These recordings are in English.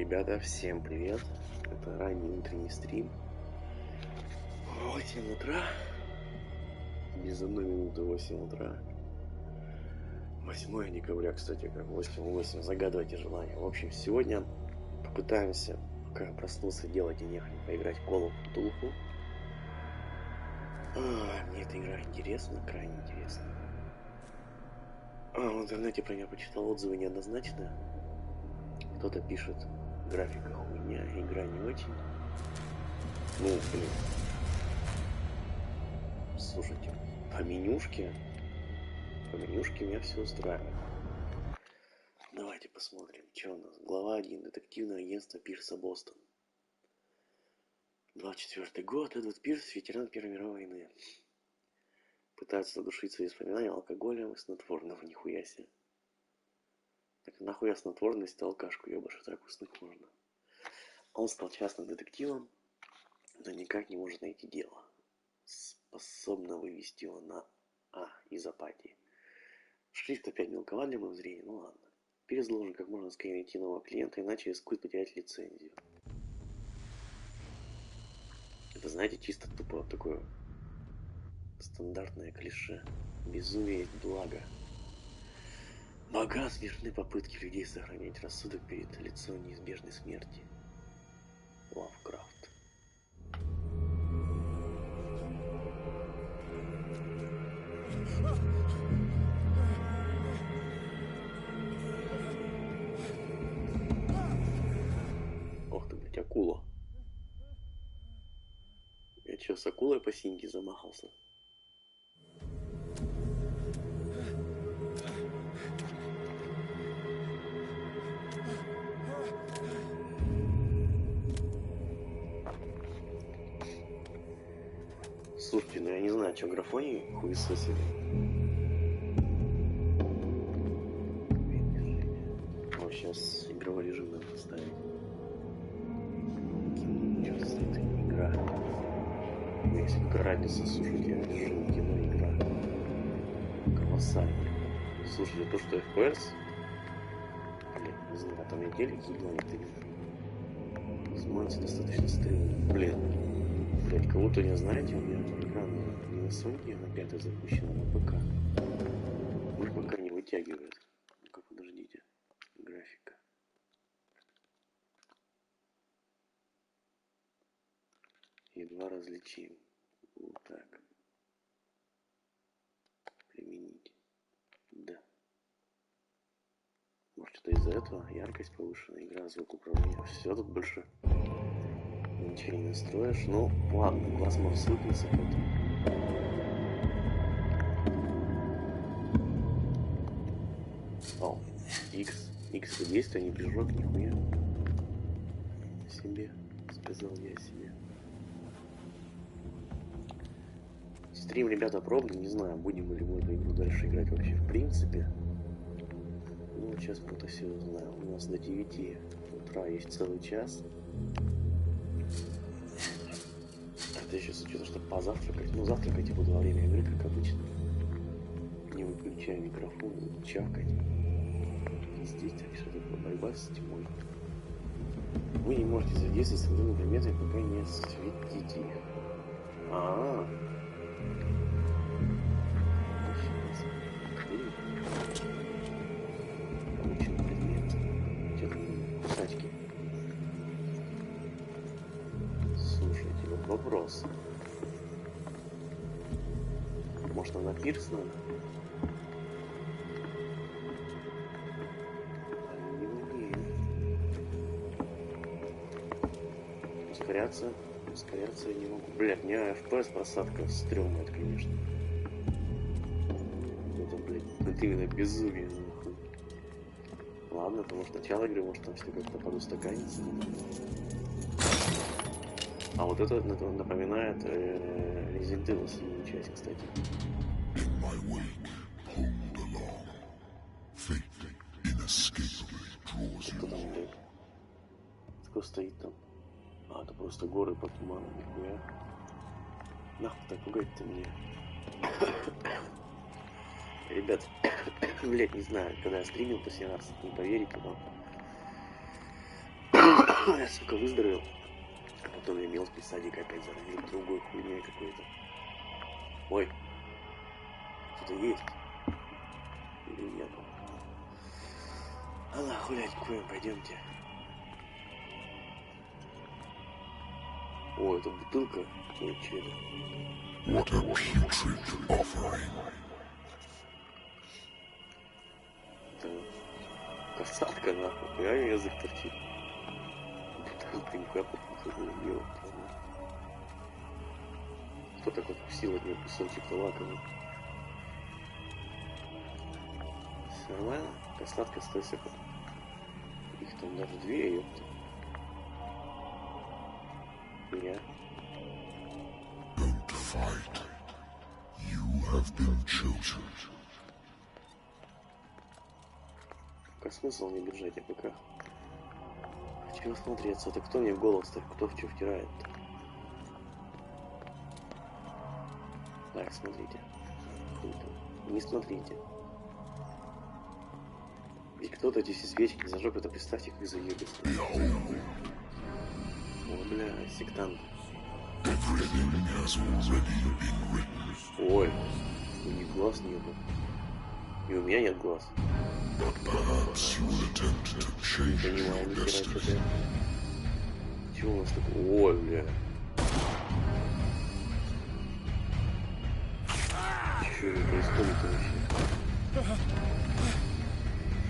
Ребята, всем привет! Это ранний утренний стрим. 8 утра. Без 1 минуты 8 утра. 8 декабря, кстати, как 8-8. Загадывайте желание. В общем, сегодня попытаемся, пока я проснулся, делать и нехрен, поиграть в Cthulhu. Мне эта игра интересна, крайне интересна. В интернете про нее почитал отзывы неоднозначно. Кто-то пишет, графика хуйня, игра не очень. Слушайте, по менюшке меня все устраивает. Давайте посмотрим, что у нас. Глава 1. Детективное агентство Пирса, Бостон. 24-й год. Эдвард Пирс, ветеран Первой мировой войны. Пытается задушить свои воспоминания алкоголем и снотворного. Нихуя себе. Так нахуя снотворность алкашку ебашь, так уснуть можно. Он стал частным детективом, но никак не может найти дело, способно вывести его на из апатии. Шрифт опять мелковат для моего зрения, ну ладно. Пирс должен как можно скорее найти нового клиента, иначе рискует потерять лицензию. Это, знаете, чисто тупо такое стандартное клише. Безумие есть благо. Бога смертны попытки людей сохранять рассудок перед лицом неизбежной смерти. Лавкрафт. Ох ты, блядь, акула. Я чё, с акулой по синьке замахался? Слушайте, ну я не знаю, что графоний хуесосили. Вот сейчас игровой режим надо поставить. Что за это игра? Есть какая разница, слушайте, режим кино, игра. Колоссально. Слушайте, то, что FPS, блин, не знаю, там я телек ебанет или смотрится достаточно стрёмно. Блять, кого-то не знаете, у меня экран не на Sony, на 5 запущена, на ПК. Может, пока не вытягивает. Ну-ка, подождите. Графика. Едва различим. Вот так. Применить. Да. Может, что-то из-за этого яркость повышена, игра, звук управления. Все тут больше ничего не настроишь. Ну, ладно, глаз может свыкнуться к этому. О, X действия не прижег нихуя. Себе, сказал я себе. Стрим, ребята, пробный, не знаю, будем ли мы эту игру дальше играть вообще в принципе. Ну, сейчас мы это все узнаем. У нас до 9 утра есть целый час. Это еще с учетом, чтобы позавтракать. Ну, завтракать я буду во время игры, как обычно. Не выключая микрофон, чавкать. Здесь так что такое борьба с тьмой. Вы не можете задействовать своими предметами, пока не осветите их. Получил предмет. Где-то кусачки. Слушайте, вот вопрос. Может, нам на пирс надо? Ускоряться я не могу. Блядь, мне FPS просадка стрёмная, конечно. Это, блядь, именно безумие, нахуй. Ладно, потому что начало игры, может, там все как-то подустаканится. А вот это напоминает Resident Evil 7 часть, кстати. Кто там, блядь? Кто стоит там? Это просто горы по туману, нихуя. Нахуй так пугать-то меня. Ребят, блять, не знаю, когда я стримил последний раз, не поверите, но Я, сука, выздоровел. А потом я мелкий садик опять заразил другой хуйней какой-то. Ой. Кто-то есть. Или нет. Ладно, гулять курим, пойдемте. О, это бутылка. Ой, че это? What a putrid offering. Это касатка, нахуй. Реально язык торчит. Бутылка, нихуя похуй делать. Кто так откусил от нее кусочек лаковый? Все нормально? Касатка, стой секунд. Их там даже две, ёпта. Я. Don't fight. You have been chosen. Какой смысл не бежать, я пока хочу осмотреться. Это кто мне в голос-то? Кто в что втирает-то? Так, смотрите. Не смотрите. Ведь кто-то эти все свечки зажег, это представьте, как заебется. О, бля, сектант. Ой, у них глаз нету. И у меня нет глаз. Не понимаю, нихера что-то. Чего у нас такое? Ой, бля. Что это происходит вообще?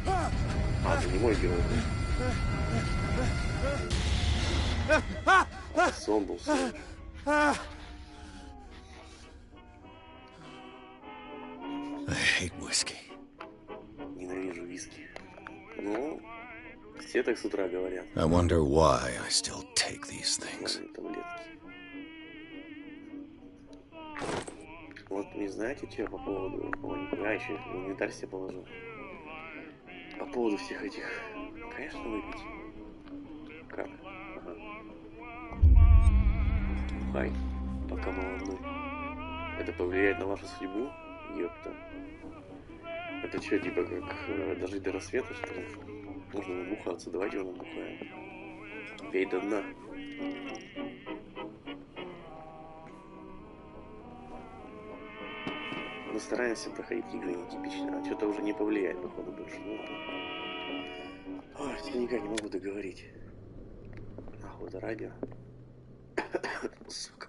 А, это не мой герой. Сон был сон. I hate whiskey. Ненавижу виски. Ну, все так с утра говорят. I wonder why I still take these things. Таблетки. Вот не знаете, что по поводу... Ой, я еще в инвентарь себе положил. По поводу всех этих... Конечно, выпить. Как? Ага. Хай, пока молодой. Это повлияет на вашу судьбу? Ёпта. Это что, типа как дожить до рассвета, что ли? Нужно набухаться, давайте его набухаем. Пей до дна. Мы стараемся проходить игры нетипично, а что-то уже не повлияет, походу, больше. Ну, ой, я никак не могу договорить. Нахуй это радио. Сука.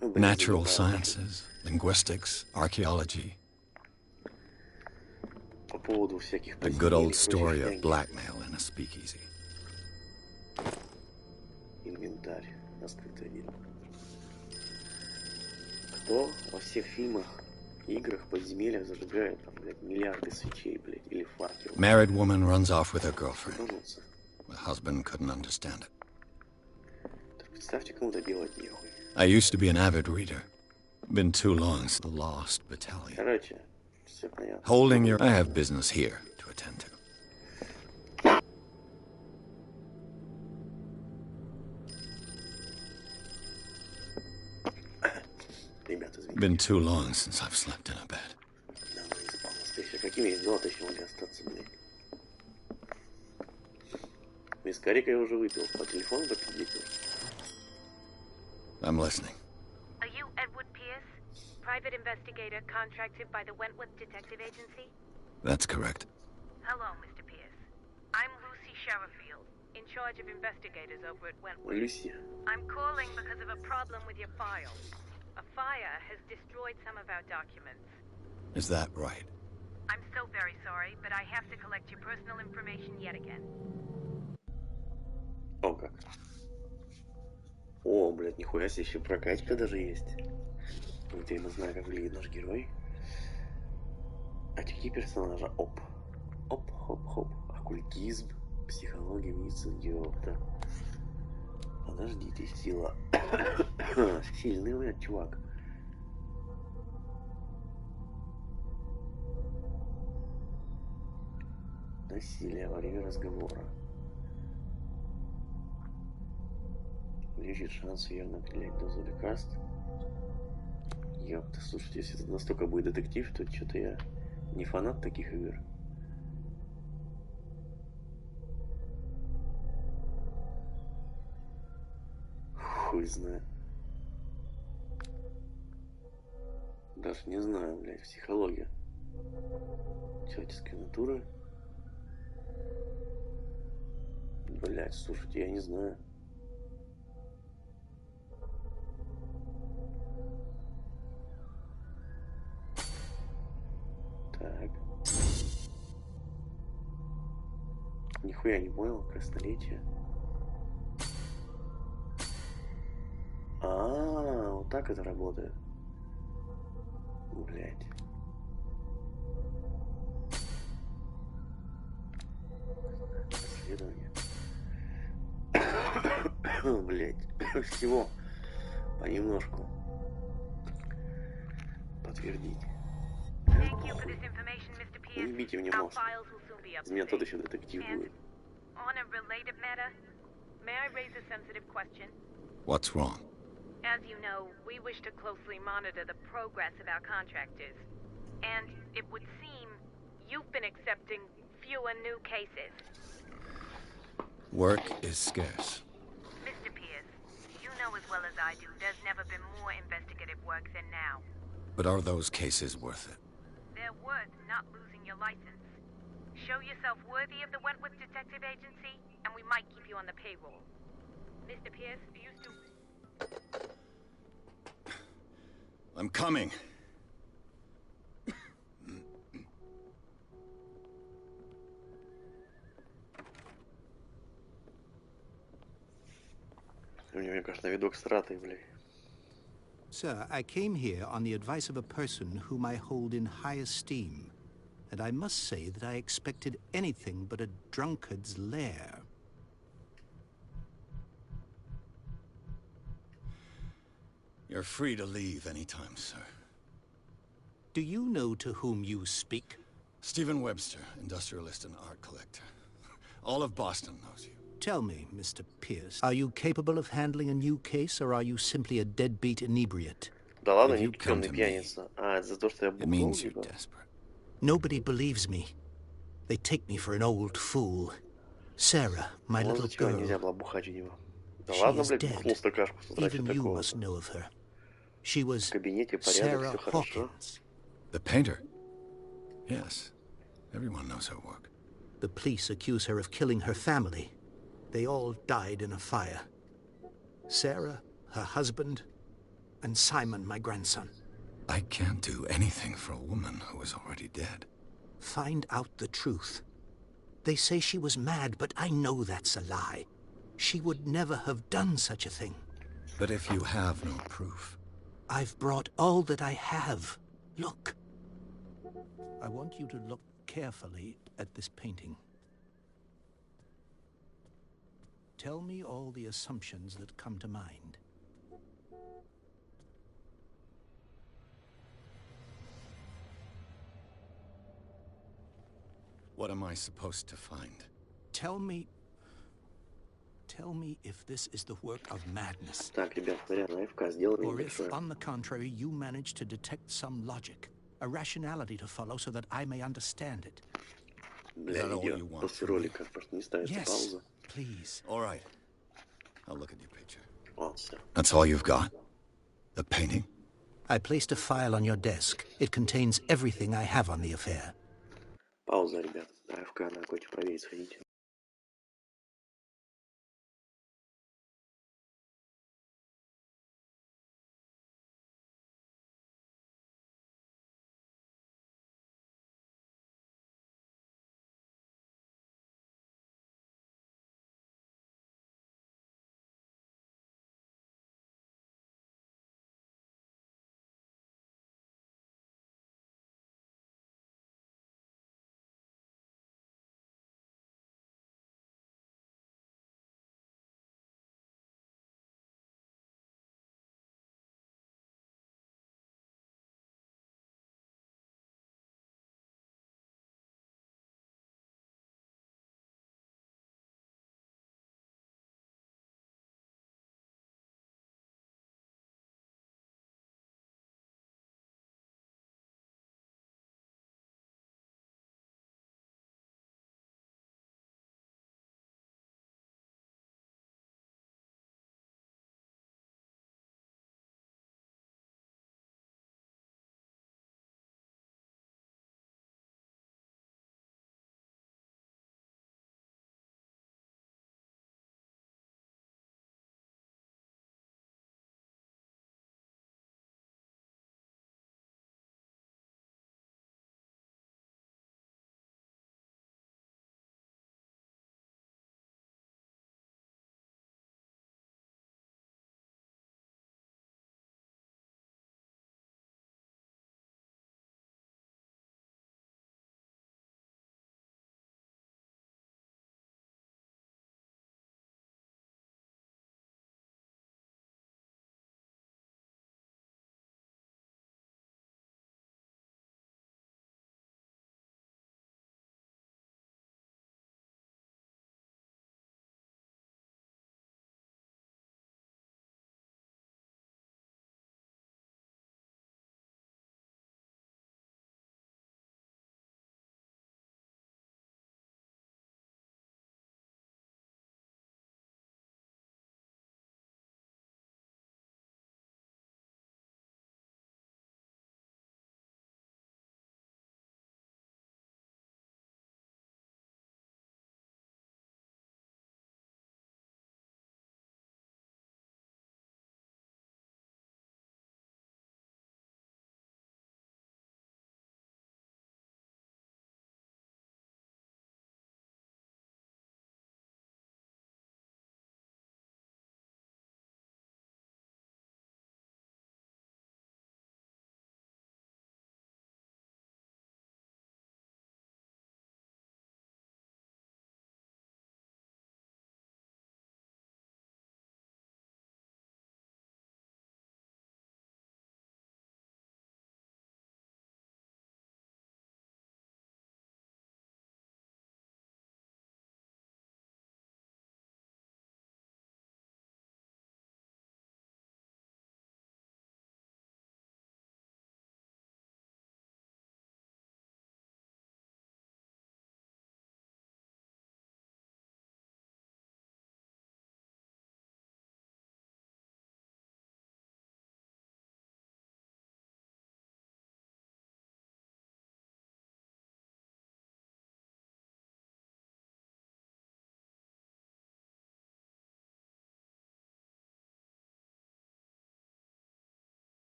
Natural sciences, linguistics, archaeology. По поводу всяких... A good old story of blackmail in a speakeasy. Инвентарь. Раскрытое дело. Кто во всех фильмах, играх, подземельях зажигает там, блядь, миллиарды свечей, блядь, или факелов? Married woman runs off with her girlfriend. Вернуться. The husband couldn't understand it. Так представьте, кому-то делать нехуй. I used to be an avid reader. Been too long since the Lost Battalion. Короче, все понятно. Holding your... I have business here to attend to. Ребята, извините. Been too long since I've slept in a bed. Давно не спал настоящий. Какими золото еще могли остаться, блядь? Вискарика я уже выпил. По телефону попиздить. I'm listening. Are you Edward Pierce, private investigator contracted by the Wentworth Detective Agency? That's correct. Hello, Mr. Pierce. I'm Lucy Sherifield, in charge of investigators over at Wentworth. Люси. I'm calling because of a problem with your files. A fire has destroyed some of our documents. Is that right? I'm so very sorry, but I have to collect your personal information yet again. О, как. О, блядь, нихуя себе, еще прокачка даже есть. Вот я именно знаю, как выглядит наш герой. Очки персонажа. Оп. Оп, хоп, хоп. Оккультизм, психология, медицина, ёпта. Подождите, сила. Сильный, блядь, чувак. Насилие во время разговора. Увеличит шанс верно определять дозу лекарств. Ёпта, слушайте, если это настолько будет детектив, то что-то я не фанат таких игр. Хуй знает. Даже не знаю, блядь, психология. Человеческая натура. Блядь, слушайте, я не знаю. Так. Нихуя не понял, красноречие. Вот так это работает. Блять. Исследование. Блять. Всего понемножку. Подтвердить. Thank you for this information, Mr. Pierce. Не бейте мне Our мозг. files will soon be up Из to меня тот date. еще детектив And будет. on a related matter, may I raise a sensitive question? What's wrong? As you know, we wish to closely monitor the progress of our contractors. And it would seem you've been accepting fewer new cases. Work is scarce. Mr. Pierce, you know as well as I do there's never been more investigative work than now. But are those cases worth it? They're worth not losing your license. Show yourself worthy of the Wentworth Detective Agency, and we might keep you on the payroll. Mr. Pierce, are you still... I'm coming. У него, мне кажется, видок сратый, блядь. Sir, I came here on the advice of a person whom I hold in high esteem, and I must say that I expected anything but a drunkard's lair. You're free to leave anytime, sir. Do you know to whom you speak? Stephen Webster, industrialist and art collector. All of Boston knows you. Tell me, Mr. Pierce, are you capable of handling a new case, or are you simply a deadbeat inebriate? Да ладно, If you come непьёный to me, пьяница. Это за то, что я It бухнул, means you're типа? desperate. Nobody believes me. They take me for an old fool. Sarah, my Вот little зачем нельзя girl, было бухать у него? Да she ладно, is блядь, бухнул dead. стакашку с утра, Even что you такого? must know of her. She В was кабинете порядок, Sarah все хорошо. Hawkins. The painter? Yes. Everyone knows her work. The police accuse her of killing her family. They all died in a fire. Sarah, her husband, and Simon, my grandson. I can't do anything for a woman who is already dead. Find out the truth. They say she was mad, but I know that's a lie. She would never have done such a thing. But if you have no proof... I've brought all that I have. Look. I want you to look carefully at this painting. Tell me all the assumptions that come to mind. What am I supposed to find? Tell me if this is the work of madness, Так, ребят, вариант АФК сделаем or if, небольшое. on the contrary, you manage to detect some logic, a rationality to follow so that I may understand it. Бля, that all видео you want после from me? ролика, просто не ставится Yes, пауза. please. All right. I'll look at your picture. Вот, все. That's all you've got? The painting? I placed a file on your desk. It contains everything I have on the affair. Пауза, ребят. АФК на какой-то проверить сходите.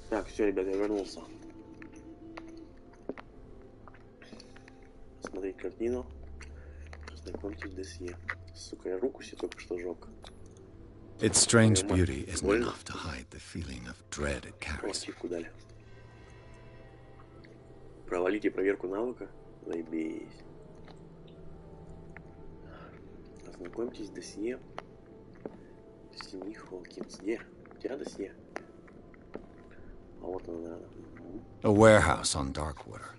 Так, все, ребят, я вернулся. Смотреть картину. Знакомьтесь, досье. Сука, я руку себе только что жёг. Its strange beauty isn't enough to hide the feeling of dread it О, carries. ачивку дали. Провалите проверку навыка. Заебись. Ознакомьтесь с досье. Семи Холкинс. Где? У тебя досье? А вот оно, наверное. A warehouse on Darkwater.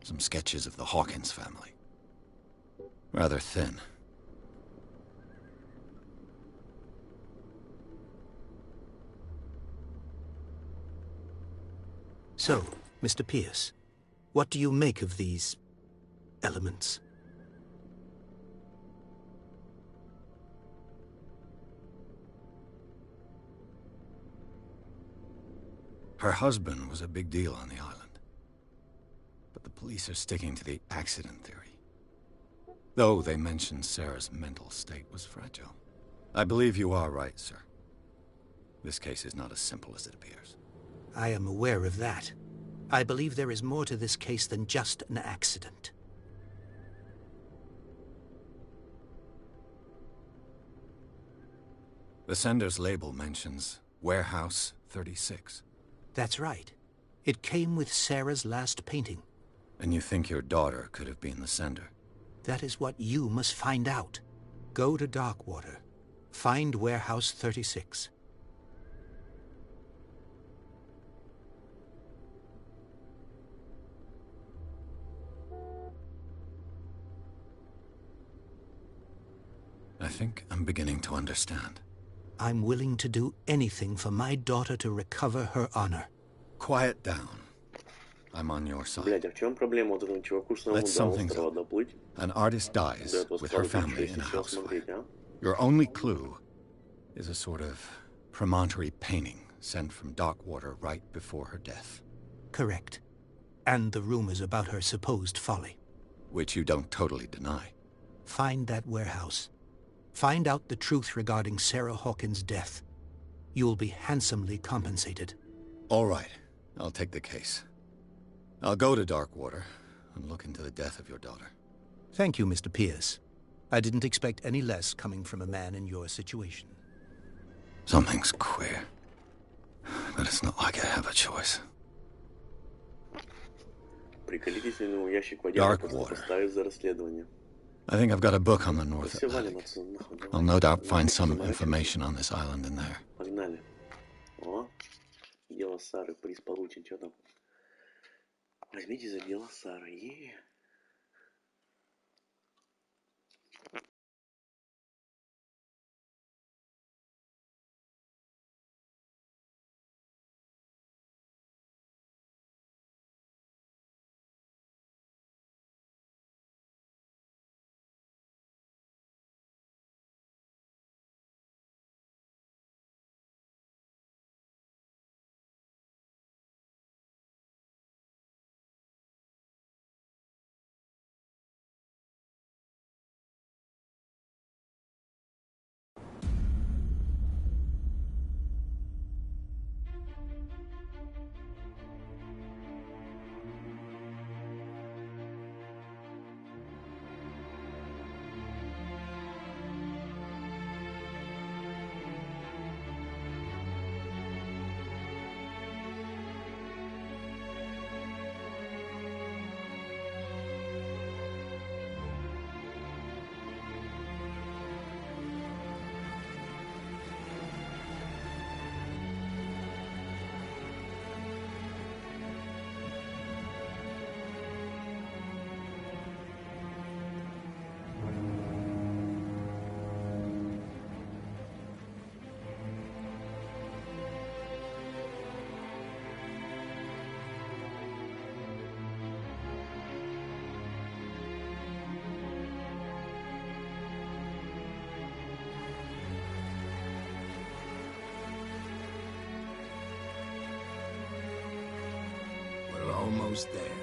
Some sketches of the Hawkins family. Rather thin. So, Mr. Pierce, what do you make of these elements? Her husband was a big deal on the island. But the police are sticking to the accident theory. Though they mention Sarah's mental state was fragile. I believe you are right, sir. This case is not as simple as it appears. I am aware of that. I believe there is more to this case than just an accident. The sender's label mentions Warehouse 36. That's right. It came with Sarah's last painting. And you think your daughter could have been the sender? That is what you must find out. Go to Darkwater. Find Warehouse 36. I think I'm beginning to understand. I'm willing to do anything for my daughter to recover her honor. Quiet down. I'm on your side. Блядь, а в чем проблема вот этому чуваку самому Let's до sum things острова up. доплыть? An artist dies До этого with her склада family in a сейчас house fire. смотреть, а? Your only clue is a sort of promontory painting sent from Darkwater right before her death. Correct. And the rumors about her supposed folly. Which you don't totally deny. Find that warehouse. Find out the truth regarding Sarah Hawkins' death. You'll be handsomely compensated. All right, I'll take the case. I'll go to Darkwater and look into the death of your daughter. Thank you, Mr. Pierce. I didn't expect any less coming from a man in your situation. Something's queer. But it's not like I have a choice. Приколитительный ящик в воде поставить за расследование. I think I've got a book on the North Все валим Atlantic. отсюда, нахуй. Давай. I'll no doubt find some information on this island in there. Погнали. О, дело Сары, приз получен, что там? Возьмите за дело Сары. We're almost there.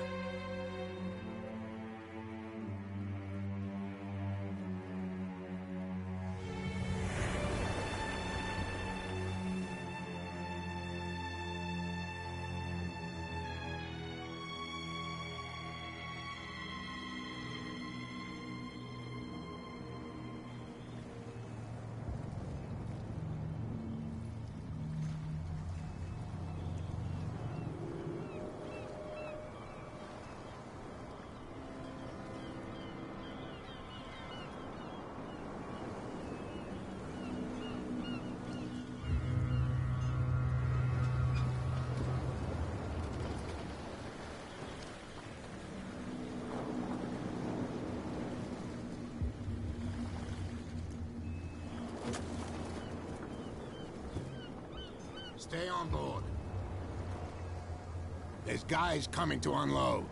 Stay on board. There's guys coming to unload.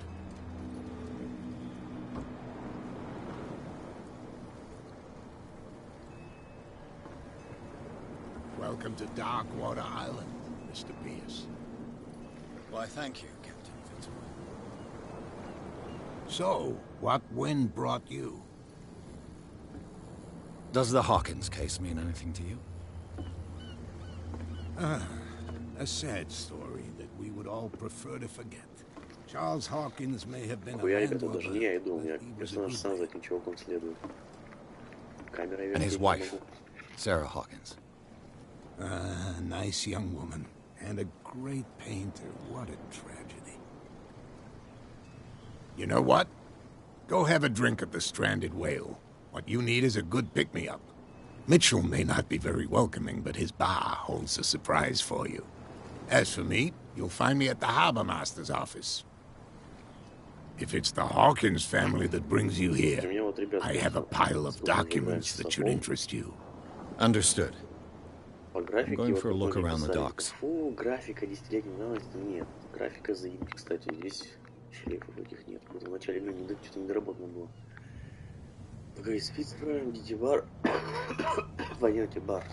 Welcome to Darkwater Island, Mr. Pierce. Why, thank you, Captain Fitzroy. So, what wind brought you? Does the Hawkins case mean anything to you? A sad story that we would all prefer to forget. Charles Hawkins may have been a Хуя, ребята, даже landlubber, не я иду, у but меня he was a персонаж good сам за man. этим чуваком следует. Камера And his вертеть не wife, могу. Sarah Hawkins. A nice young woman, and a great painter. What a tragedy. You know what? Go have a drink at the Stranded Whale. What you need is a good pick-me-up. Mitchell may not be very welcoming, but his bar holds a surprise for you. As for me, you'll find me at the Harbor Master's office. If it's the Hawkins family that brings you here, У меня вот, ребята, I have a pile of сколько мы documents играем that с should собой. interest you. Understood. По графике going вот for a look такой around the написали. docks. Фу, графика десятилетней давности. Нет, графика заебись. Кстати, здесь шлейфов этих нет. Вот в начале игры что-то недоработано было. Погоди, спидстроим, дидибар. Понятие бар.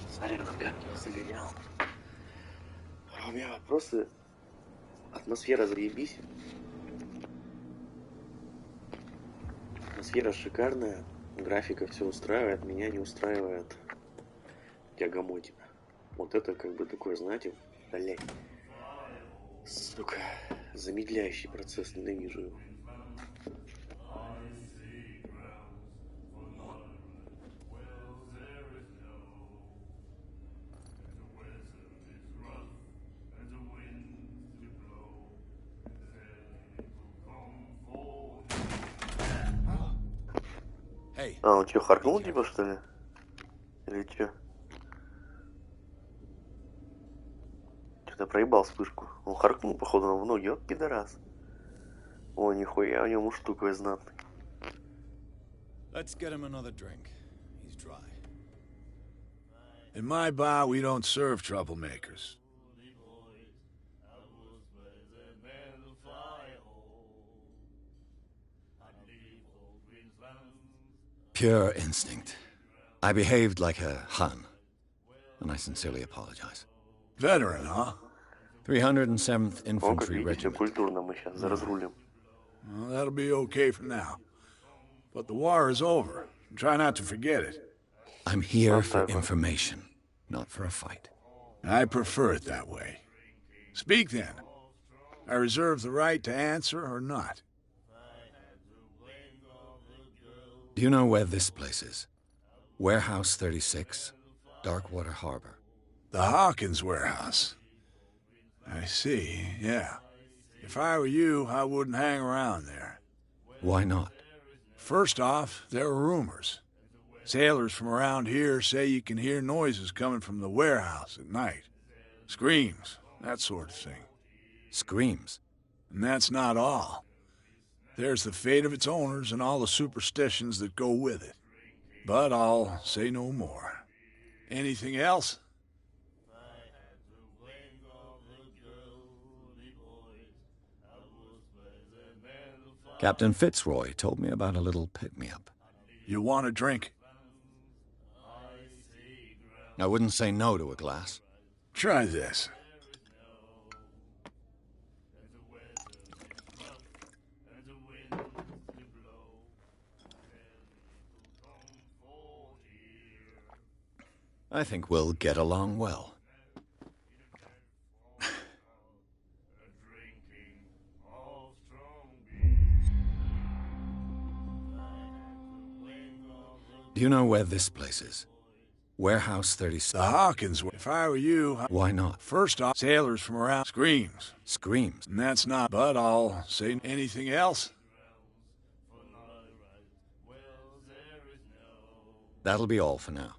Смотри, как я загонял. А у меня вопросы. Атмосфера заебись. Атмосфера шикарная. Графика все устраивает. Меня не устраивает тягомотина. Вот это как бы такое, знаете, блядь. Сука. Замедляющий процесс. Ненавижу его. Hey. А, он что, харкнул типа, что ли? Или что? Что-то проебал вспышку. Он харкнул, походу, нам в ноги. Вот пидорас. О, нихуя, у него муж такой знатный. Let's get him another drink. He's dry. In my bar, we don't serve troublemakers. Pure instinct. I behaved like a Hun, and I sincerely apologize. Veteran, huh? 307th О, как Infantry видите, все Regiment. культурно мы сейчас разрулим. Well, that'll be okay for now. But the war is over. Try not to forget it. I'm here for information, not for a fight. I prefer it that way. Speak then. I reserve the right to answer or not. Do you know where this place is? Warehouse 36, Darkwater Harbor. The Hawkins warehouse. I see, yeah. If I were you, I wouldn't hang around there. Why not? First off, there are rumors. Sailors from around here say you can hear noises coming from the warehouse at night. Screams, that sort of thing. Screams. And that's not all. There's the fate of its owners and all the superstitions that go with it. But I'll say no more. Anything else? Captain Fitzroy told me about a little pick-me-up. You want a drink? I wouldn't say no to a glass. Try this. I think we'll get along well. Do you know where this place is? Warehouse 36. The Hawkins. If I were you, Why not? first off, sailors from around screams. Screams. And that's not, but I'll say anything else. That'll be all for now.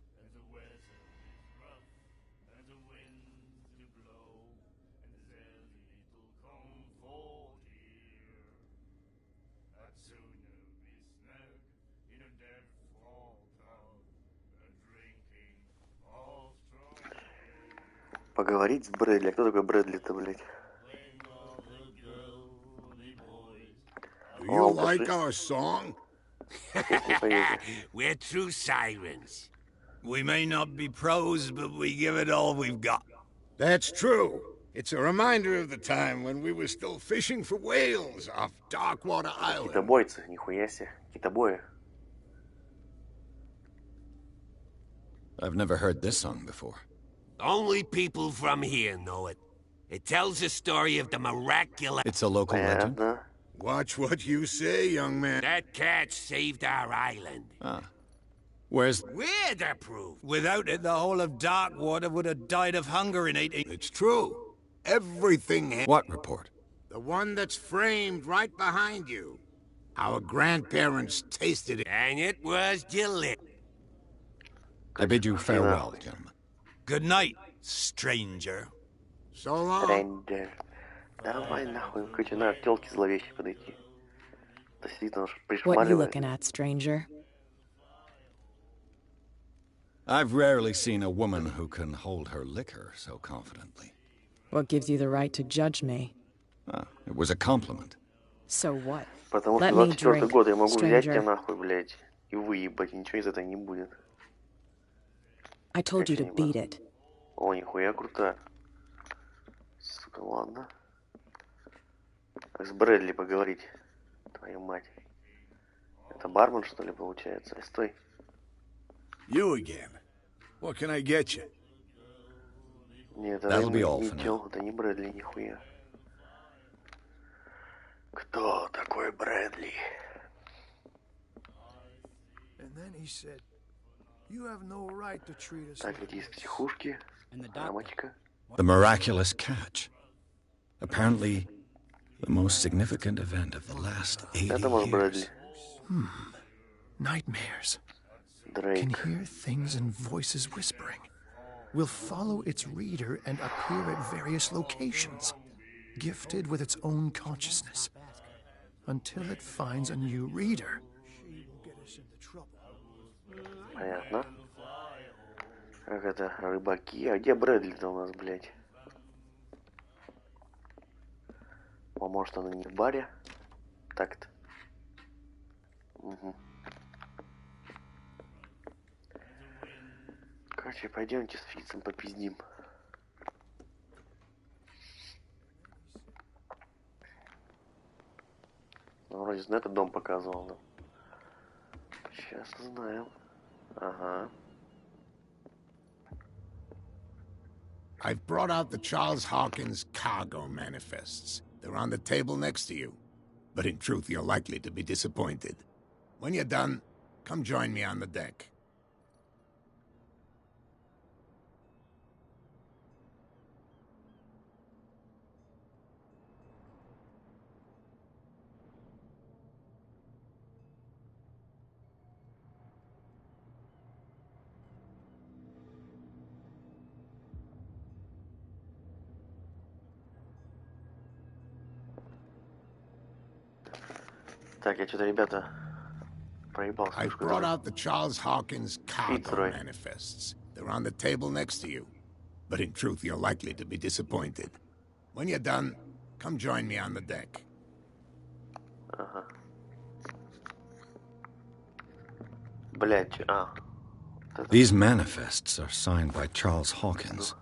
Поговорить с Брэдли. А кто такой Брэдли-то, блядь? Do you like our song? Песни поете. We're true sirens. We may not be pros, but we give it all we've got. That's true. It's a reminder of the time when we were still fishing for whales off Darkwater Island. Китобойцы, нихуя себе. Китобои. I've never heard this song before. Only people from here know it. It tells the story of the miraculous... It's a local legend? Понятно. Watch what you say, young man. That catch saved our island. Ah. Where's... We're the proof. Without it, the whole of Darkwater would have died of hunger in 18... It's true. Everything... What report? The one that's framed right behind you. Our grandparents tasted it. And it was delicious. I bid you farewell, gentlemen. Good night, stranger. So long. Рейндер. Давай нахуй, короче, надо к тёлке зловещей подойти. Да сидит она, What you пришмаливает. looking at, stranger? I've rarely seen a woman who can hold her liquor so confidently. What gives you the right to judge me? Ah, it was a compliment. So what? Потому что Let me 24-й drink, год я могу взять stranger. тебя нахуй, блядь, и выебать, и ничего из этого не будет. I told you to beat it. О, нихуя круто. Сука, ладно. Как с Брэдли поговорить, твою мать. Это бармен, что ли, получается? Стой. You again. What can I get you? Нет, это That'll be не all for now. тёл, это не Брэдли, нихуя. Кто такой Брэдли? And then he said, "You have no right to treat us Так, like эти из this." психушки. Рамочка. The miraculous catch. Apparently, the most significant event of the last 80 Это может Брэдли. years. Nightmares. Can Дрейк. hear things and voices whispering. Will follow its reader and appear at various locations, gifted with its own consciousness, until it finds a new reader. Понятно. Как это, рыбаки? А где Брэдли-то у нас, блядь? О, может, она не в баре? Так-то. Угу. Короче, пойдемте с Фицем попиздим. Ну, вроде на этот дом показывал, да? Сейчас узнаем. Ага. I've brought out the Charles Hawkins cargo manifests. They're on the table next to you. But in truth, you're likely to be disappointed. When you're done, come join me on the deck. Так, я что-то, ребята, проебал I've слишком. brought out the Charles Hawkins cargo Fitzroy. manifests. They're on the table next to you. But in truth, you're likely to be disappointed. When you're done, come join me on the deck. Ага. Блядь, а. Вот это. These manifests are signed by Charles Hawkins.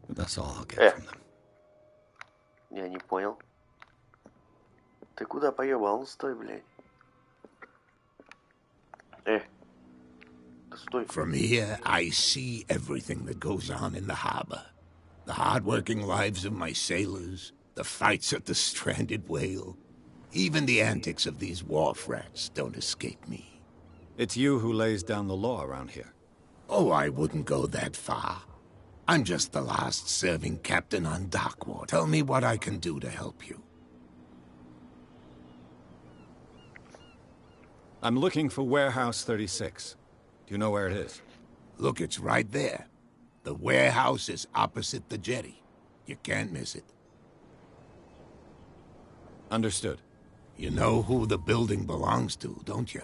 That's all I'll get from them. Я не понял. Ты куда поебал? Ну стой, блядь. Да стой. From here, I see everything that goes on in the harbor. The hard-working lives of my sailors, the fights at the stranded whale. Even the antics of these wharf rats don't escape me. It's you who lays down the law around here. Oh, I wouldn't go that far. I'm just the last serving captain on Darkwater. Tell me what I can do to help you. I'm looking for Warehouse 36. Do you know where it is? Look, it's right there. The warehouse is opposite the jetty. You can't miss it. Understood. You know who the building belongs to, don't you?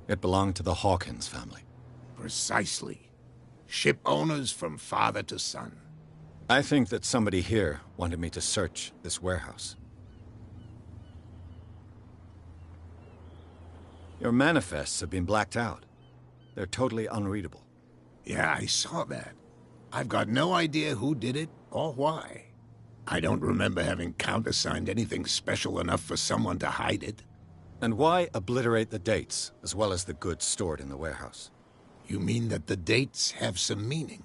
It belonged to the Hawkins family. Precisely. Ship owners from father to son. I think that somebody here wanted me to search this warehouse. Your manifests have been blacked out. They're totally unreadable. Yeah, I saw that. I've got no idea who did it or why. I don't remember having countersigned anything special enough for someone to hide it. And why obliterate the dates, as well as the goods stored in the warehouse? You mean that the dates have some meaning?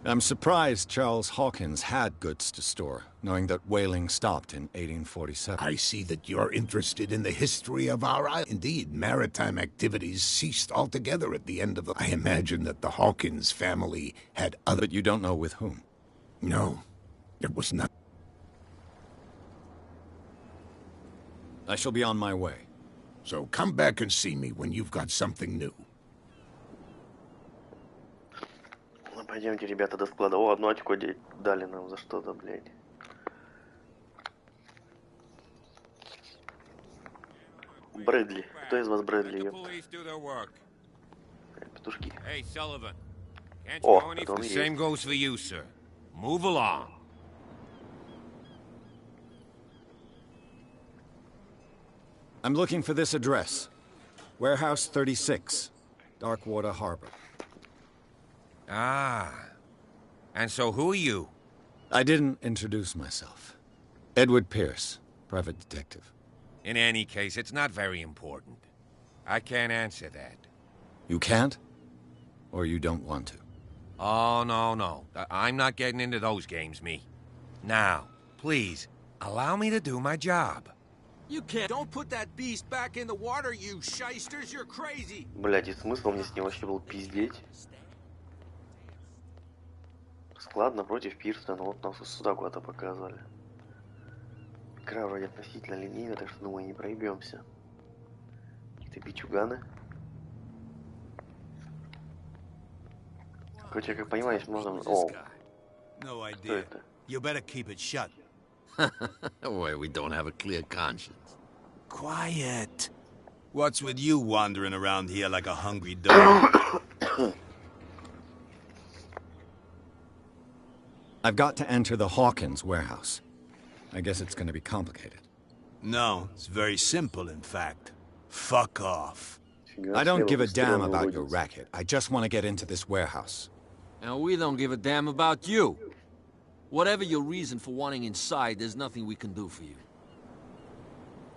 I'm surprised Charles Hawkins had goods to store, knowing that whaling stopped in 1847. I see that you're interested in the history of our island. Indeed, maritime activities ceased altogether at the end of the... I imagine that the Hawkins family had other... But you don't know with whom? No, it was not. I shall be on my way. So come back and see me when you've got something new. Ну, пойдемте, ребята, до склада. О, одну очко дали нам за что-то, блядь. Брэдли. Кто из вас Брэдли, ёпта? Петушки. Hey, Sullivan. Can't О, you go any... это он The есть. same goes for you, sir. Move along. I'm looking for this address. Warehouse 36, Darkwater Harbor. Ah. And so who are you? I didn't introduce myself. Edward Pierce, private detective. In any case, it's not very important. I can't answer that. You can't? Or you don't want to? Oh, no. I'm not getting into those games, me. Now, please, allow me to do my job. You can't. Don't put that beast back in the water, you shysters. You're crazy. Блядь, и смысл мне с ним вообще был пиздеть? Склад напротив пирса, но вот нас сюда куда-то показывали. Игра вроде относительно линейная, так что, думаю, не проебемся. Какие-то бичуганы. Короче, как понимаешь, можно... О, No что idea. это? You better keep it shut. Why, we don't have a clear conscience. Quiet. What's with you wandering around here like a hungry dog? I've got to enter the Hawkins warehouse. I guess it's going to be complicated. No, it's very simple, in fact. Fuck off. I don't give a damn about your racket. I just want to get into this warehouse. And we don't give a damn about you. Whatever your reason for wanting inside, there's nothing we can do for you.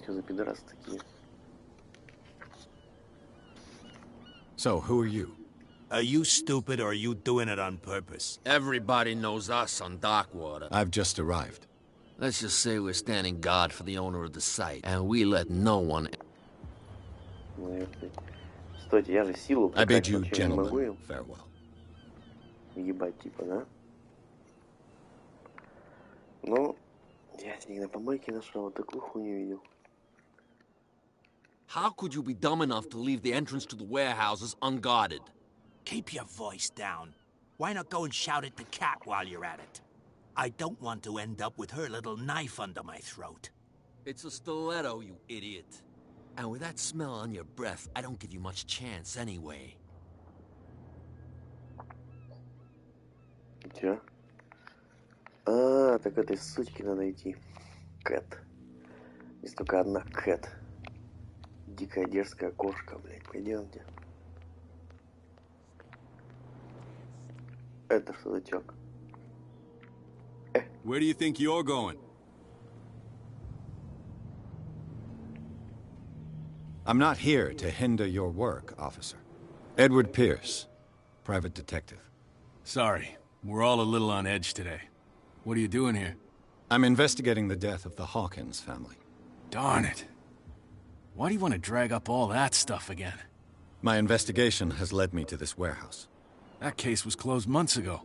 Что за пидорасы такие? So, who are you? Are you stupid or are you doing it on purpose? Everybody knows us on Darkwater. I've just arrived. Let's just say we're standing guard for the owner of the site, and we let no one... Стойте, я же силу I bid you, прокачивать не могу gentlemen, им farewell. ебать, типа, да? Ну, я себе на помойке нашел, вот такую хуйню видел. How could you be dumb enough to leave the entrance to the warehouses unguarded? Keep your voice down. Why not go and shout at the cat while you're at it? I don't want to end up with her little knife under my throat. It's a stiletto, you idiot. And with that smell on your breath, I don't give you much chance anyway. Чё? А, так этой сучки надо идти. Кэт. Есть только одна Кэт. Дикая дерзкая кошка, блядь. Пойдемте. Это что за чок? Where do you think you're going? I'm not here to hinder your work, officer. Edward Pierce, private detective. Sorry, we're all a little on edge today. What are you doing here? I'm investigating the death of the Hawkins family. Darn it. Why do you want to drag up all that stuff again? My investigation has led me to this warehouse. That case was closed months ago.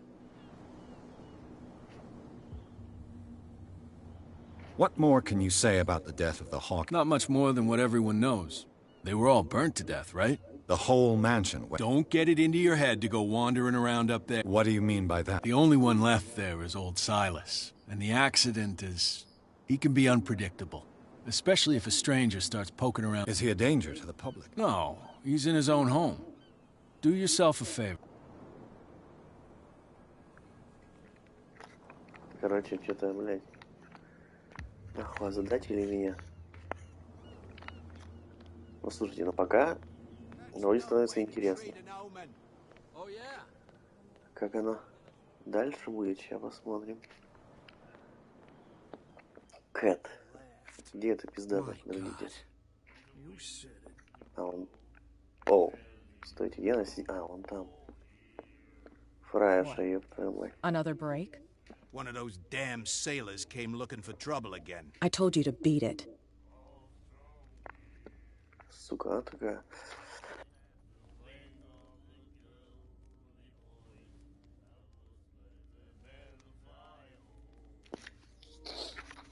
What more can you say about the death of the Hawkins? Not much more than what everyone knows. They were all burnt to death, right? The whole mansion. Don't get it into your head to go wandering around up there. What do you mean by that? The only one left there is old Silas. And the accident is He can be unpredictable, especially if a stranger starts poking around. Is he a danger to the public? No, he's in his own home. Do yourself a favor. Короче, что-то, блядь, нахуй озадачили меня. Ну, слушайте, но пока вроде становится интересно. Как оно дальше будет, сейчас посмотрим. Кэт. Где это пиздата? Подождите. А он... О, стойте, где она сидит? А, вон там. Фраерша, ёб твою мать. Another break? One of those damn sailors came looking for trouble again. I told you to beat it. Сука, она такая.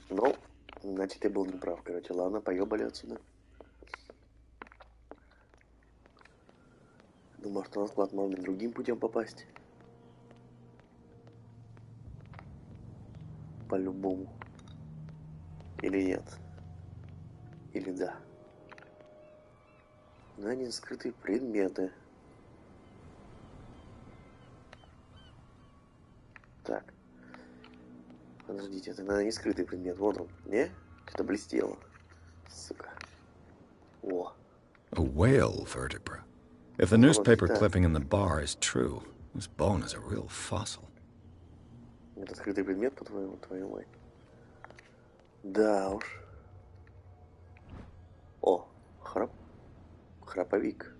Ну, значит, я был неправ, короче. Ладно, поёбали отсюда. Ну, может, на склад можно другим путем попасть. По-любому. Или нет. Или да. На не скрытые предметы. Так. Подождите, это, наверное, не скрытый предмет. Вот он. Не? Что-то блестело. Сука. О. A whale vertebra. If the newspaper clipping in the bar is true, this bone is a real fossil. Это скрытый предмет, по-твоему, твою мать? Да уж. О, храповик.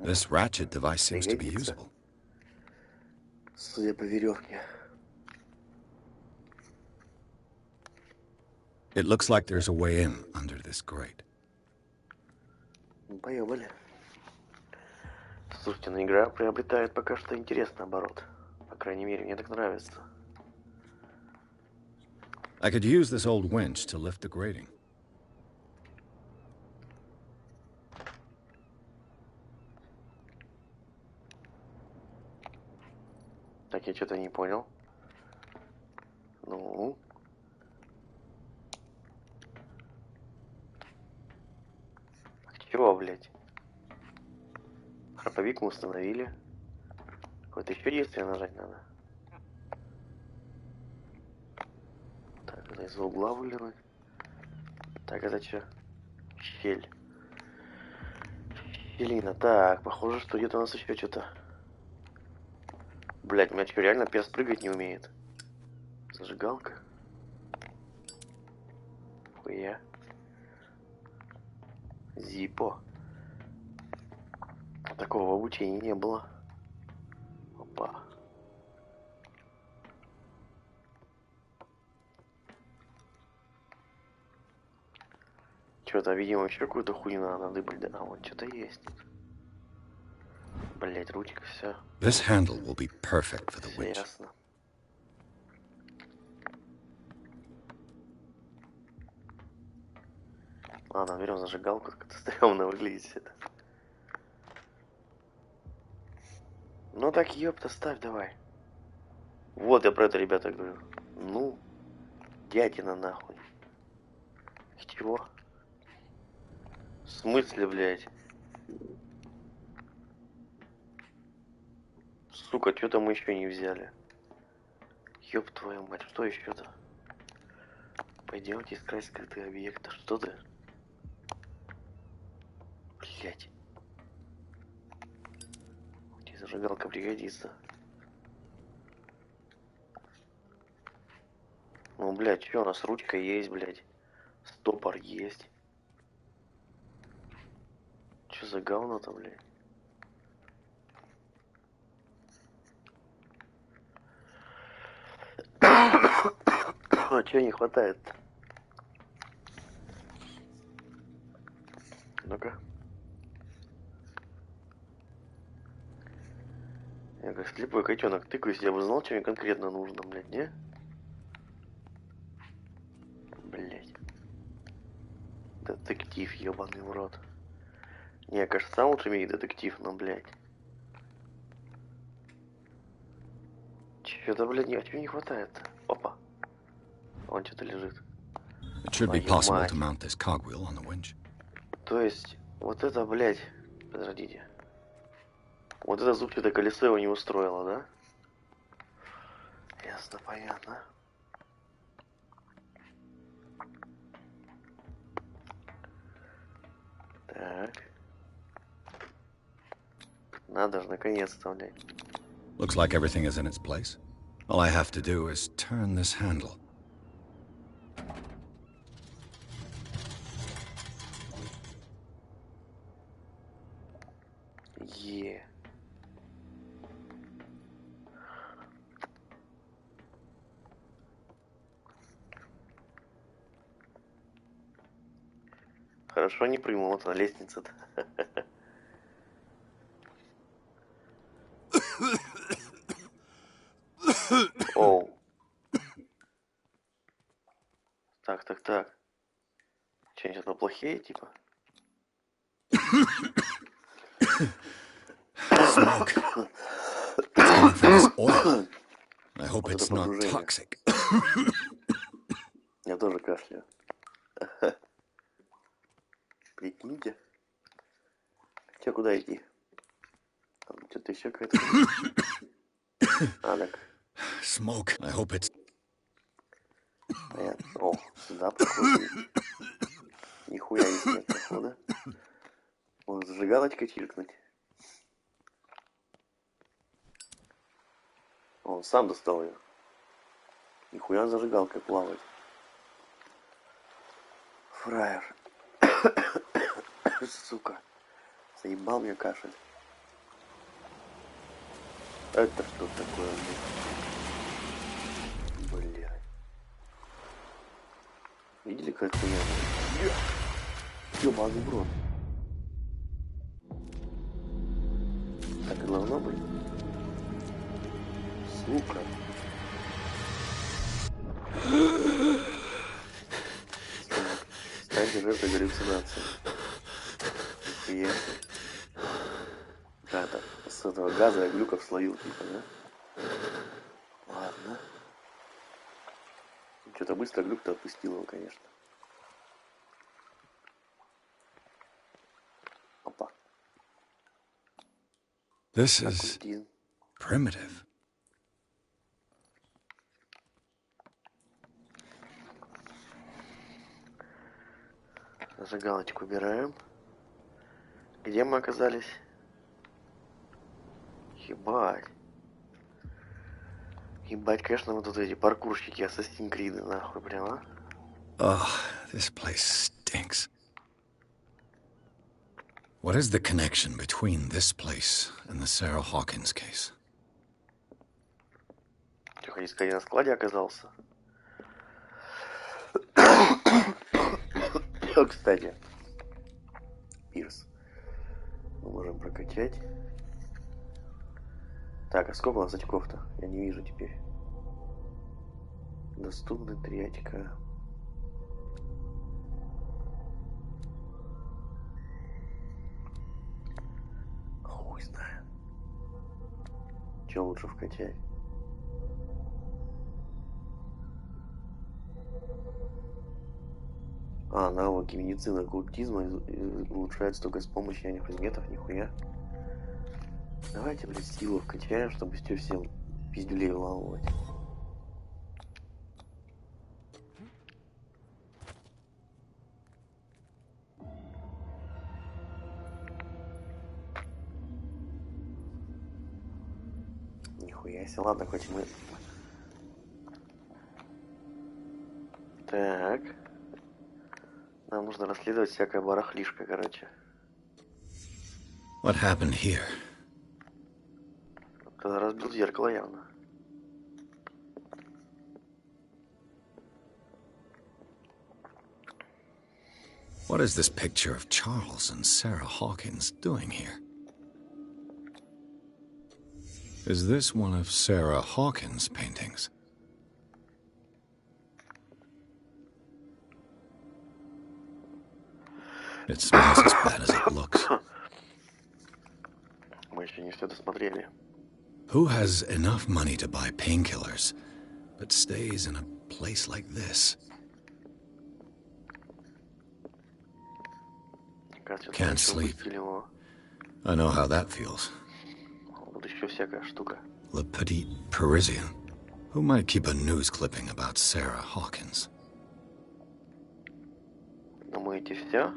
This ratchet device seems to be usable. Судя по веревке. It looks like there's a way in under this grate. Поебали. Слушайте, ну игра приобретает пока что интересный оборот. По крайней мере, мне так нравится. I could use this old winch to lift the grating. Так, я что-то не понял. Ну? Чего, блядь? Храповик мы установили. Какое-то еще действие нажать надо. Так, это из угла вылезать. Так, это что? Щель. Щелина. Так, похоже, что где-то у нас еще что-то. Блять, у меня что, реально перс прыгать не умеет? Зажигалка. Хуя. Зипо. Такого в обучении не было. Опа. Что-то, видимо, еще какую-то хуйню надо надыбать. Да, вот что-то есть. Блять, ручка, все. This handle will be perfect for the Все winch. ясно. Ладно, берем зажигалку, как-то стрёмно выглядит все это. Ну так, ёпта, ставь давай. Вот я про это, ребята, говорю. Ну, дятина нахуй. Чего? В смысле, блядь? Сука, что-то мы еще не взяли. Ёб твою мать, что еще-то? Пойдемте искать скрытые объекты. Что ты? Блять. Тебе зажигалка пригодится. Ну, блядь, что у нас? Ручка есть, блядь. Стопор есть. Что за говно-то, блядь? А чего не хватает? Ну-ка. Я как слепой котенок тыкаюсь, я бы знал, что мне конкретно нужно, блядь, не? Блядь. Детектив, ебаный в рот. Не, я, конечно, сам лучше имею детектив, но, блядь. Что-то, блядь, тебе не хватает. Опа. Вон что-то лежит. It should be Твою possible мать. to mount this cogwheel on the winch. То есть, вот это, блядь, подождите. Вот это зубчатое колесо его не устроило, да? Ясно, понятно. Так. Надо же, наконец-то, блядь. Looks like everything is in its place. All I have to do is turn this handle. Е. Хорошо не прыгнул, вот на лестнице-то. Оу. Так. Что-нибудь это плохие, типа? Smoke. It's coming from this oil. I hope Вот it's это not погружение. toxic. Я тоже кашляю. Прикиньте. Че, куда идти? Там что-то еще какая-то... А, так. Smoke. I hope it's... Понятно. О, сюда проходит. Нихуя здесь нет прохода. Может, зажигалочкой чиркнуть? Он сам достал ее. Нихуя зажигалкой плавать. Фраер. Сука. Заебал мне кашель. Это что такое? Блин. Видели, как это я? Ёбаный в рот. Так и должно быть. Сука. Станьте жертвой галлюцинации. Нихуя. Да, так, с этого газа я глюков словил, типа, да? Ладно. Что-то быстро глюк-то отпустил его, конечно. Опа. This is primitive. Зажигалочку убираем. Где мы оказались? Ебать. Ебать, конечно, вот тут эти паркурщики, Assassin's Creed, нахуй, прям, а? Oh, this place stinks. What is the connection between this place and the Sarah Hawkins case? Ты хоть искать на складе оказался? Кстати, Пирс. Мы можем прокачать. Так, а сколько у нас очков-то? Я не вижу теперь. Доступны 3 очка. Хуй знаю. Че лучше вкачать? А, навыки медицины оккультизма улучшаются только с помощью предметов, нихуя. Давайте, блядь, силу вкачаем, чтобы всем пиздюлей выламывать. Нихуя себе, ладно, хоть мы... Так. Нам нужно расследовать всякое барахлишко, короче. What happened here? Кто-то разбил зеркало явно. What is this picture of Charles and Sarah Hawkins doing here? Is this one of Sarah Hawkins' paintings? It smells as bad as it looks. Мы еще не все досмотрели. Who has enough money to buy painkillers, but stays in a place like this? Can't sleep. I know how that feels. Вот еще всякая штука. Le Petit Parisien. Who might keep a news clipping about Sarah Hawkins? Думаете, все?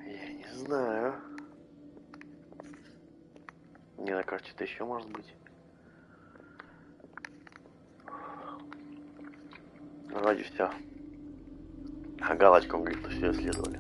Я не знаю. Мне кажется, что-то еще может быть. Вроде все. А галочка, он говорит, что все исследовали.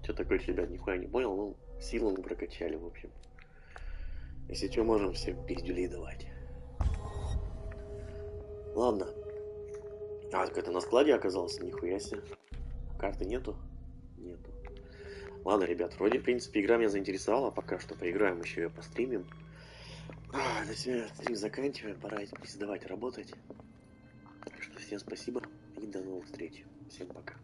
Что-то, короче, ребят, нихуя не понял, ну, силу мы прокачали, в общем. Если что, можем всем пиздюлей давать. Ладно. А, так это на складе оказался, нихуя себе. Карты нету? Нету. Ладно, ребят, вроде, в принципе, игра меня заинтересовала. Пока что поиграем, еще ее постримим. На сегодня стрим заканчиваем, пора пиздовать, работать. Так что всем спасибо и до новых встреч. Всем пока.